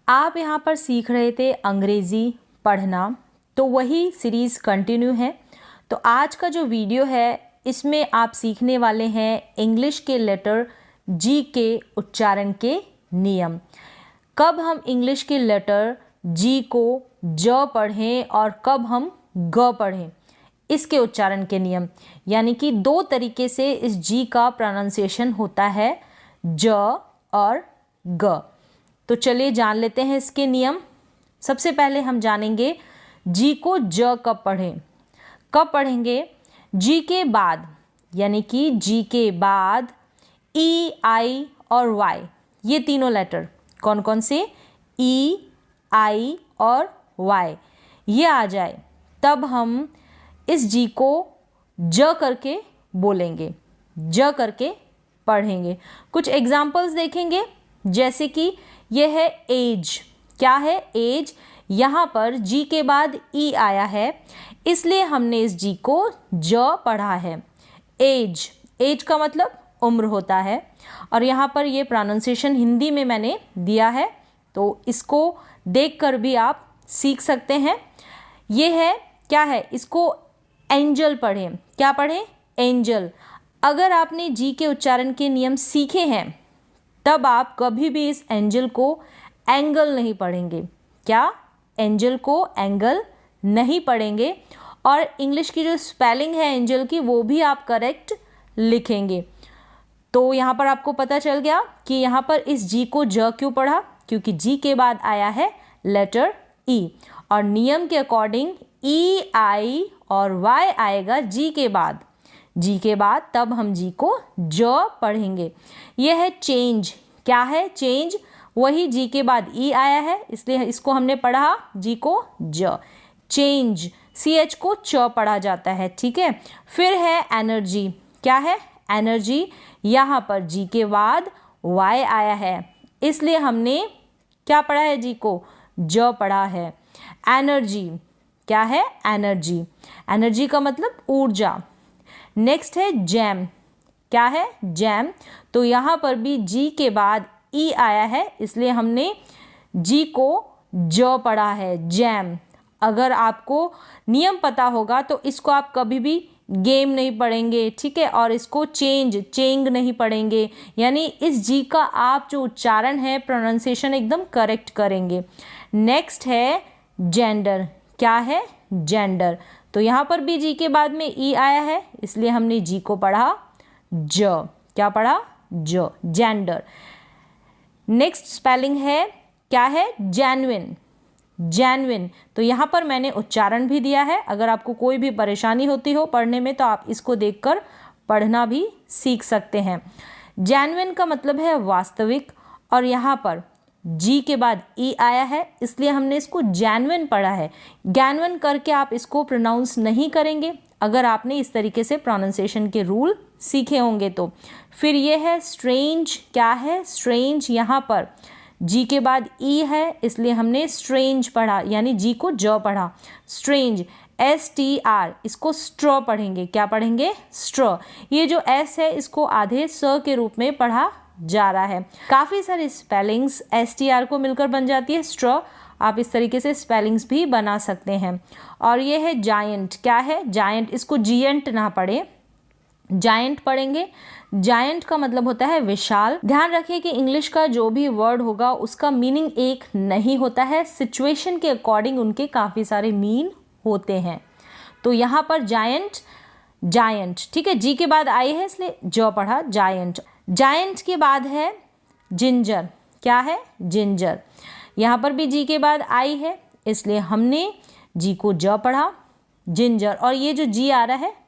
आप यहाँ पर सीख रहे थे अंग्रेज़ी पढ़ना, तो वही सीरीज़ कंटिन्यू है। तो आज का जो वीडियो है इसमें आप सीखने वाले हैं इंग्लिश के लेटर जी के उच्चारण के नियम। कब हम इंग्लिश के लेटर जी को ज पढ़ें और कब हम ग पढ़ें, इसके उच्चारण के नियम। यानी कि दो तरीके से इस जी का प्रोनाउंसिएशन होता है, ज और ग। तो चलिए जान लेते हैं इसके नियम। सबसे पहले हम जानेंगे जी को ज कब पढ़ें। कब पढ़ेंगे? जी के बाद, यानी कि जी के बाद ई, आई और वाई, ये तीनों लेटर कौन कौन से, ई, आई और वाई, ये आ जाए तब हम इस जी को ज करके बोलेंगे, ज करके पढ़ेंगे। कुछ एग्जाम्पल्स देखेंगे, जैसे कि यह है एज। क्या है? एज। यहाँ पर जी के बाद ई आया है, इसलिए हमने इस जी को ज पढ़ा है। एज, एज का मतलब उम्र होता है, और यहाँ पर ये प्रोनाउंसिएशन हिंदी में मैंने दिया है, तो इसको देखकर भी आप सीख सकते हैं। ये है, क्या है, इसको एंजल पढ़ें। क्या पढ़ें? एंजल। अगर आपने जी के उच्चारण के नियम सीखे हैं तब आप कभी भी इस एंजल को एंगल नहीं पढ़ेंगे। क्या? एंजल को एंगल नहीं पढ़ेंगे। और इंग्लिश की जो स्पेलिंग है एंजल की, वो भी आप करेक्ट लिखेंगे। तो यहाँ पर आपको पता चल गया कि यहाँ पर इस जी को ज क्यों पढ़ा, क्योंकि जी के बाद आया है लेटर ई, और नियम के अकॉर्डिंग ई, आई और वाई आएगा जी के बाद। जी के बाद तब हम जी को ज पढ़ेंगे। यह है चेंज। क्या है? चेंज। वही जी के बाद ई आया है, इसलिए इसको हमने पढ़ा जी को ज। चेंज, सी एच को च पढ़ा जाता है, ठीक है। फिर है एनर्जी। क्या है? एनर्जी। यहाँ पर जी के बाद वाई आया है, इसलिए हमने क्या पढ़ा है? जी को ज पढ़ा है। एनर्जी। क्या है? एनर्जी। एनर्जी का मतलब ऊर्जा। नेक्स्ट है जैम। क्या है? जैम। तो यहाँ पर भी जी के बाद ई आया है, इसलिए हमने जी को ज पढ़ा है, जैम। अगर आपको नियम पता होगा तो इसको आप कभी भी गेम नहीं पढ़ेंगे, ठीक है, और इसको चेंग नहीं पढ़ेंगे। यानी इस जी का आप जो उच्चारण है, प्रोनाउंसिएशन एकदम करेक्ट करेंगे। नेक्स्ट है जेंडर। क्या है? जेंडर। तो यहाँ पर भी जी के बाद में ई आया है, इसलिए हमने जी को पढ़ा ज। क्या पढ़ा? ज, जेंडर। नेक्स्ट स्पेलिंग है, क्या है? जेन्युइन। जेन्युइन। तो यहाँ पर मैंने उच्चारण भी दिया है। अगर आपको कोई भी परेशानी होती हो पढ़ने में तो आप इसको देखकर पढ़ना भी सीख सकते हैं। जेन्युइन का मतलब है वास्तविक, और यहाँ पर जी के बाद ई आया है, इसलिए हमने इसको जेन्युइन पढ़ा है। जेन्युइन करके आप इसको प्रोनाउंस नहीं करेंगे अगर आपने इस तरीके से प्रोनाउंसिएशन के रूल सीखे होंगे तो। फिर ये है स्ट्रेंज। क्या है? स्ट्रेंज। यहाँ पर जी के बाद ई है, इसलिए हमने स्ट्रेंज पढ़ा, यानी जी को ज पढ़ा। स्ट्रेंज, STR, इसको स्ट्रॉ पढ़ेंगे। क्या पढ़ेंगे? स्ट्रॉ। ये जो एस है इसको आधे स के रूप में पढ़ा जा रहा है। काफ़ी सारी स्पेलिंग्स STR को मिलकर बन जाती है स्ट्रॉ। आप इस तरीके से स्पेलिंग्स भी बना सकते हैं। और ये है जायंट। क्या है? जायंट। इसको जियंट ना पढ़े, जायंट पढ़ेंगे। जायंट का मतलब होता है विशाल। ध्यान रखिए कि इंग्लिश का जो भी वर्ड होगा उसका मीनिंग एक नहीं होता है, सिचुएशन के अकॉर्डिंग उनके काफ़ी सारे मीन होते हैं। तो यहाँ पर जायंट, जायंट, ठीक है, जी के बाद आई है इसलिए ज पढ़ा, जायंट। जायंट के बाद है जिंजर। क्या है? जिंजर। यहाँ पर भी जी के बाद आई है, इसलिए हमने जी को ज पढ़ा, जिंजर। और ये जो जी आ रहा है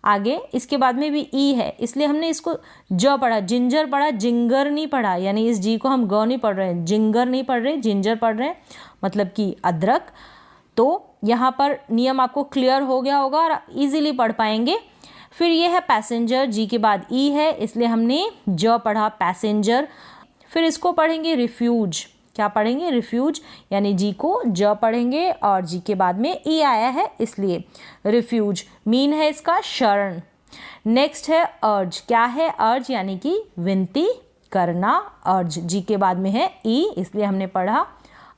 आगे, इसके बाद में भी ई है, इसलिए हमने इसको ज पढ़ा, जिंजर पढ़ा, जिंगर नहीं पढ़ा। यानी इस जी को हम ग नहीं पढ़ रहे हैं, जिंगर नहीं पढ़ रहे, जिंजर पढ़ रहे हैं, मतलब कि अदरक। तो यहाँ पर नियम आपको क्लियर हो गया होगा और इजीली पढ़ पाएंगे। फिर ये है पैसेंजर। जी के बाद ई है, इसलिए हमने ज पढ़ा, पैसेंजर। फिर इसको पढ़ेंगे रिफ्यूज। क्या पढ़ेंगे? रिफ्यूज। यानी जी को ज पढ़ेंगे और जी के बाद में ई आया है, इसलिए रिफ्यूज। मीन है इसका शरण। नेक्स्ट है अर्ज। क्या है? अर्ज यानी कि विनती करना। अर्ज जी के बाद में है ई, इसलिए हमने पढ़ा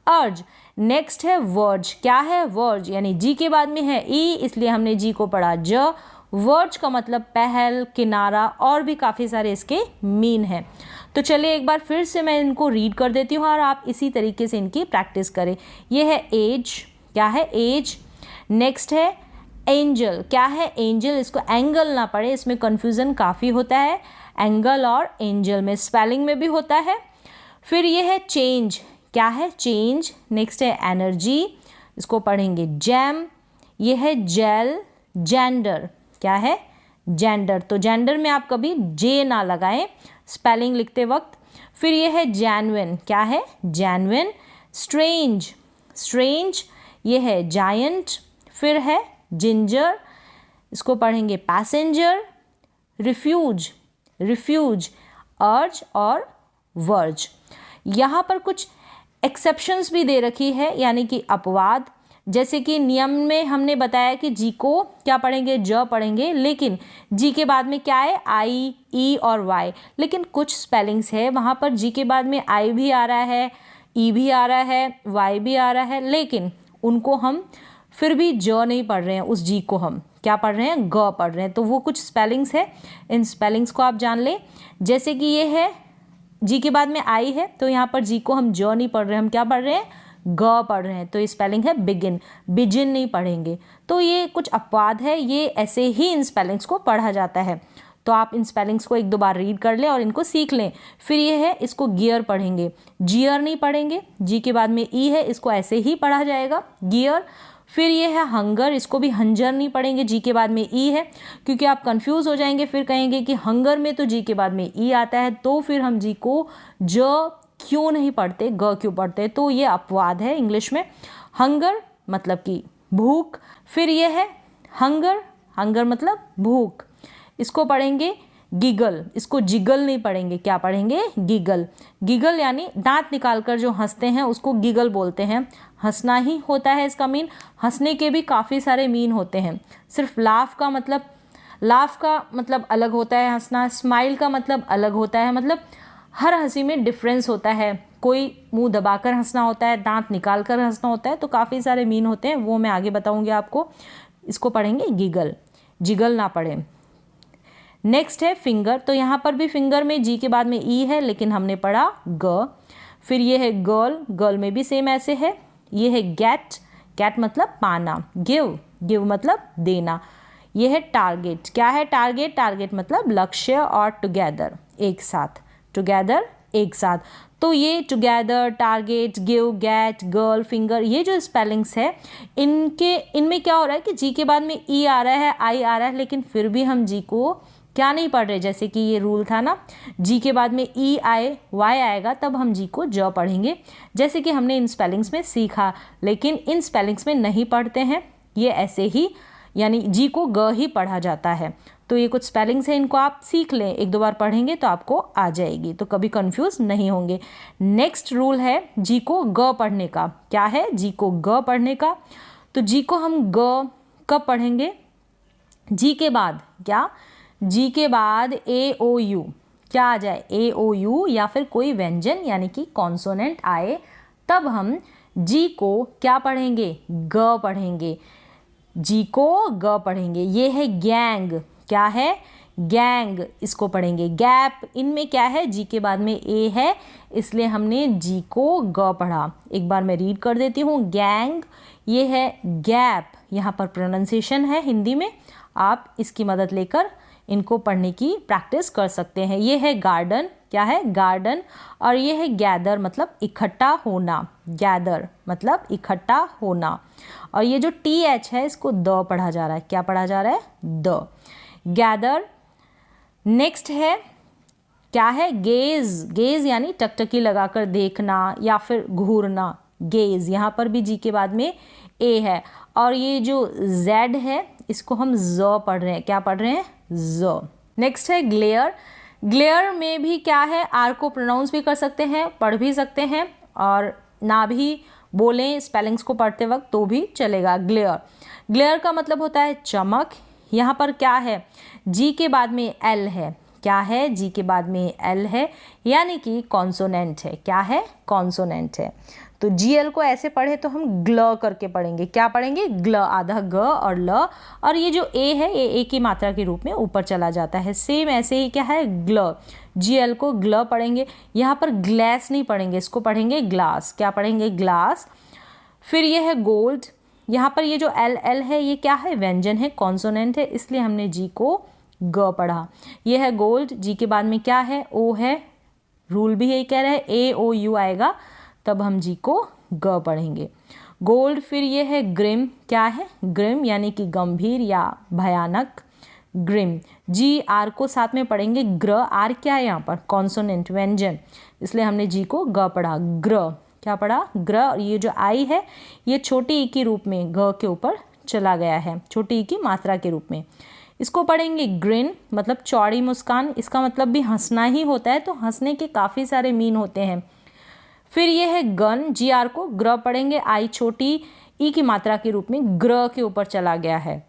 अर्ज। नेक्स्ट है वर्ज। क्या है वर्ज, यानी जी के बाद में है ई, इसलिए हमने जी को पढ़ा ज। वर्ज का मतलब पहल, किनारा, और भी काफ़ी सारे इसके मीन हैं। तो चलिए एक बार फिर से मैं इनको रीड कर देती हूँ और आप इसी तरीके से इनकी प्रैक्टिस करें। ये है एज। क्या है एज। नेक्स्ट है एंजल। क्या है एंजल, इसको एंगल ना पढ़े, इसमें कन्फ्यूज़न काफ़ी होता है एंगल और एंजल में, स्पेलिंग में भी होता है। फिर ये है चेंज। क्या है चेंज। नेक्स्ट है एनर्जी, इसको पढ़ेंगे जैम। ये है जेल। जेंडर। क्या है जेंडर, तो जेंडर में आप कभी जे ना लगाएं स्पेलिंग लिखते वक्त। फिर ये है जैनविन। क्या है जैनविन। स्ट्रेंज। स्ट्रेंज। ये है जायंट। फिर है जिंजर, इसको पढ़ेंगे पैसेंजर। रिफ्यूज। रिफ्यूज। अर्ज और वर्ज। यहाँ पर कुछ एक्सेप्शंस भी दे रखी है, यानी कि अपवाद। जैसे कि नियम में हमने बताया कि जी को क्या पढ़ेंगे, ज पढ़ेंगे, लेकिन जी के बाद में क्या है, आई, ई और वाई। लेकिन कुछ स्पेलिंग्स है वहाँ पर जी के बाद में आई भी आ रहा है, ई भी आ रहा है, वाई भी आ रहा है, लेकिन उनको हम फिर भी ज नहीं पढ़ रहे हैं, उस जी को हम क्या पढ़ रहे हैं, ग पढ़ रहे हैं। तो वो कुछ स्पेलिंग्स है, इन स्पेलिंग्स को आप जान लें। जैसे कि ये है जी के बाद में आई है, तो यहाँ पर जी को हम ज नहीं पढ़ रहे हैं, हम क्या पढ़ रहे हैं, ग पढ़ रहे हैं। तो ये स्पेलिंग है बिगिन, बिजिन नहीं पढ़ेंगे। तो ये कुछ अपवाद है, ये ऐसे ही इन स्पेलिंग्स को पढ़ा जाता है। तो आप इन स्पेलिंग्स को एक दो बार रीड कर लें और इनको सीख लें। फिर ये है, इसको गियर पढ़ेंगे, जियर नहीं पढ़ेंगे। जी के बाद में ई है, इसको ऐसे ही पढ़ा जाएगा गियर। फिर ये है हंगर, इसको भी हंजर नहीं पढ़ेंगे, जी के बाद में ई है, क्योंकि आप कंफ्यूज हो जाएंगे, फिर कहेंगे कि हंगर में तो जी के बाद में ई आता है, तो फिर हम जी को ज क्यों नहीं पढ़ते, ग क्यों पढ़ते। तो ये अपवाद है इंग्लिश में। हंगर मतलब कि भूख। फिर ये है हंगर, हंगर मतलब भूख, इसको पढ़ेंगे गिगल, इसको जिगल नहीं पढ़ेंगे, क्या पढ़ेंगे, गिगल। गिगल यानी दांत निकालकर जो हंसते हैं उसको गिगल बोलते हैं, हंसना ही होता है इसका मीन। हंसने के भी काफ़ी सारे मीन होते हैं, सिर्फ लाफ का मतलब अलग होता है, हंसना। स्माइल का मतलब अलग होता है, मतलब हर हंसी में डिफरेंस होता है। कोई मुंह दबाकर हंसना होता है, दांत निकाल कर हंसना होता है, तो काफ़ी सारे मीन होते हैं, वो मैं आगे बताऊंगी आपको। इसको पढ़ेंगे गिगल, जिगल ना पढ़ें। नेक्स्ट है फिंगर, तो यहाँ पर भी फिंगर में जी के बाद में ई है, लेकिन हमने पढ़ा ग। फिर ये है गर्ल, गर्ल में भी सेम ऐसे है। ये है गेट, गेट मतलब पाना। गिव, गिव मतलब देना। ये है टारगेट। क्या है टारगेट, टारगेट मतलब लक्ष्य और टुगेदर एक साथ, टुगेदर एक साथ। तो ये together, target, give, get, girl, finger, ये जो स्पेलिंग्स है इनमें क्या हो रहा है कि जी के बाद में ई आ रहा है, आई आ रहा है, लेकिन फिर भी हम जी को क्या नहीं पढ़ रहे। जैसे कि ये रूल था ना, जी के बाद में ई आई वाई आएगा तब हम जी को ज पढ़ेंगे, जैसे कि हमने इन स्पेलिंग्स में सीखा, लेकिन इन स्पेलिंग्स में नहीं पढ़ते हैं, ये ऐसे ही, यानी जी को ग ही पढ़ा जाता है। तो ये कुछ स्पेलिंग्स हैं, इनको आप सीख लें, एक दो बार पढ़ेंगे तो आपको आ जाएगी, तो कभी कंफ्यूज नहीं होंगे। नेक्स्ट रूल है जी को ग पढ़ने का। क्या है, जी को ग पढ़ने का। तो जी को हम ग कब पढ़ेंगे, जी के बाद क्या, जी के बाद ए ओ यू क्या आ जाए, ए ओ यू या फिर कोई व्यंजन यानी कि कॉन्सोनेंट आए, तब हम जी को क्या पढ़ेंगे, ग पढ़ेंगे, जी को ग पढ़ेंगे। ये है गैंग, क्या है, गैंग, इसको पढ़ेंगे गैप। इनमें क्या है, जी के बाद में ए है, इसलिए हमने जी को ग पढ़ा। एक बार मैं रीड कर देती हूँ, गैंग। ये है गैप, यहाँ पर प्रोनाउंसिएशन है हिंदी में, आप इसकी मदद लेकर इनको पढ़ने की प्रैक्टिस कर सकते हैं। ये है गार्डन, क्या है, गार्डन। और ये है गैदर मतलब इकट्ठा होना, गैदर मतलब इकट्ठा होना। और ये जो टी एच है इसको द पढ़ा जा रहा है, क्या पढ़ा जा रहा है, द, गैदर। नेक्स्ट है क्या है, गेज, गेज यानी टकटकी लगाकर देखना या फिर घूरना, गेज। यहाँ पर भी जी के बाद में ए है, और ये जो जेड है इसको हम ज पढ़ रहे हैं, क्या पढ़ रहे हैं, ज। नेक्स्ट है ग्लेयर, ग्लेयर में भी क्या है, आर को प्रोनाउंस भी कर सकते हैं, पढ़ भी सकते हैं, और ना भी बोलें स्पेलिंग्स को पढ़ते वक्त तो भी चलेगा। ग्लेयर, ग्लेयर का मतलब होता है चमक। यहाँ पर क्या है, जी के बाद में एल है, क्या है, जी के बाद में एल है, यानी कि कॉन्सोनेंट है। क्या है, कॉन्सोनेंट है। तो GL को ऐसे पढ़े तो हम ग्ल करके पढ़ेंगे। क्या पढ़ेंगे, ग्ल, आधा ग और ल, और ये जो ए है ये ए की मात्रा के रूप में ऊपर चला जाता है। सेम ऐसे ही क्या है, ग्ल, GL को ग्ल पढ़ेंगे। यहाँ पर ग्लास नहीं पढ़ेंगे, इसको पढ़ेंगे ग्लास। क्या पढ़ेंगे, ग्लास। फिर ये है गोल्ड, यहाँ पर ये जो एल एल है ये क्या है, व्यंजन है, कॉन्सोनेंट है, इसलिए हमने जी को ग पढ़ा। ये है गोल्ड, जी के बाद में क्या है, ओ है, रूल भी यही कह रहा है, AOU आएगा तब हम जी को ग पढ़ेंगे, गोल्ड। फिर ये है ग्रिम, क्या है, ग्रिम यानी कि गंभीर या भयानक, ग्रिम। GR को साथ में पढ़ेंगे, ग्र, आर क्या है यहाँ पर, कॉन्सोनेंट, व्यंजन, इसलिए हमने जी को ग पढ़ा, ग्र। क्या पढ़ा, ग्र। और ये जो आई है ये छोटी ई के रूप में ग के ऊपर चला गया है, छोटी ई की मात्रा के रूप में। इसको पढ़ेंगे ग्रिन, मतलब चौड़ी मुस्कान, इसका मतलब भी हंसना ही होता है, तो हंसने के काफ़ी सारे मीन होते हैं। फिर ये है गन, GR को ग्र पढ़ेंगे, आई छोटी ई की मात्रा के रूप में ग्र के ऊपर चला गया है,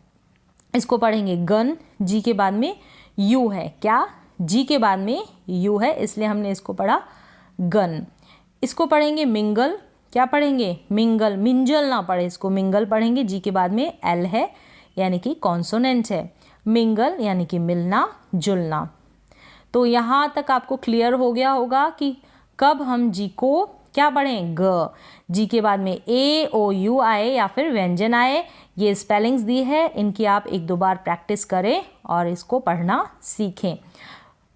इसको पढ़ेंगे गन। जी के बाद में यू है, क्या, जी के बाद में यू है, इसलिए हमने इसको पढ़ा गन। इसको पढ़ेंगे मिंगल, क्या पढ़ेंगे, मिंगल, मिंजल ना पढ़े, इसको मिंगल पढ़ेंगे। जी के बाद में एल है यानी कि कॉन्सोनेंट है, मिंगल यानी कि मिलना जुलना। तो यहाँ तक आपको क्लियर हो गया होगा कि कब हम जी को क्या पढ़ें, ग। जी के बाद में AOU आए या फिर व्यंजन आए, ये स्पेलिंग्स दी है, इनकी आप 1-2 बार प्रैक्टिस करें और इसको पढ़ना सीखें।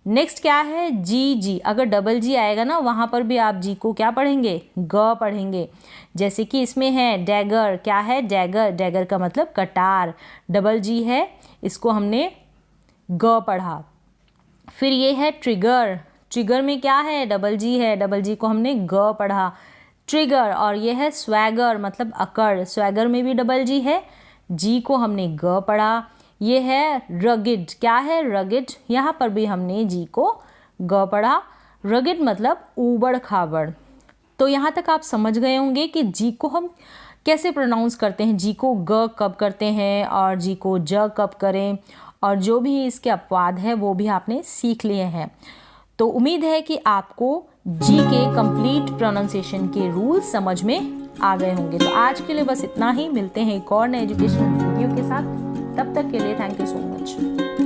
नेक्स्ट क्या है, जी, अगर डबल जी आएगा ना वहाँ पर भी आप जी को क्या पढ़ेंगे, ग पढ़ेंगे। जैसे कि इसमें है डैगर, क्या है, डैगर, डैगर का मतलब कटार, डबल जी है, इसको हमने ग पढ़ा। फिर ये है ट्रिगर, ट्रिगर में क्या है, डबल जी है, डबल जी को हमने ग पढ़ा, ट्रिगर। और ये है स्वैगर, मतलब अकड़, स्वैगर में भी डबल जी है, जी को हमने ग पढ़ा। ये है रगिड, क्या है, रगिड, यहाँ पर भी हमने जी को ग पढ़ा, रगिड मतलब ऊबड़ खाबड़। तो यहाँ तक आप समझ गए होंगे कि जी को हम कैसे प्रोनाउंस करते हैं, जी को ग कब करते हैं और जी को ज कब करें, और जो भी इसके अपवाद है वो भी आपने सीख लिए हैं। तो उम्मीद है कि आपको जी के कंप्लीट प्रोनाउंसिएशन के रूल्स समझ में आ गए होंगे। तो आज के लिए बस इतना ही, मिलते हैं एक और नए एजुकेशनल वीडियो के साथ, तब तक के लिए थैंक यू सो मच।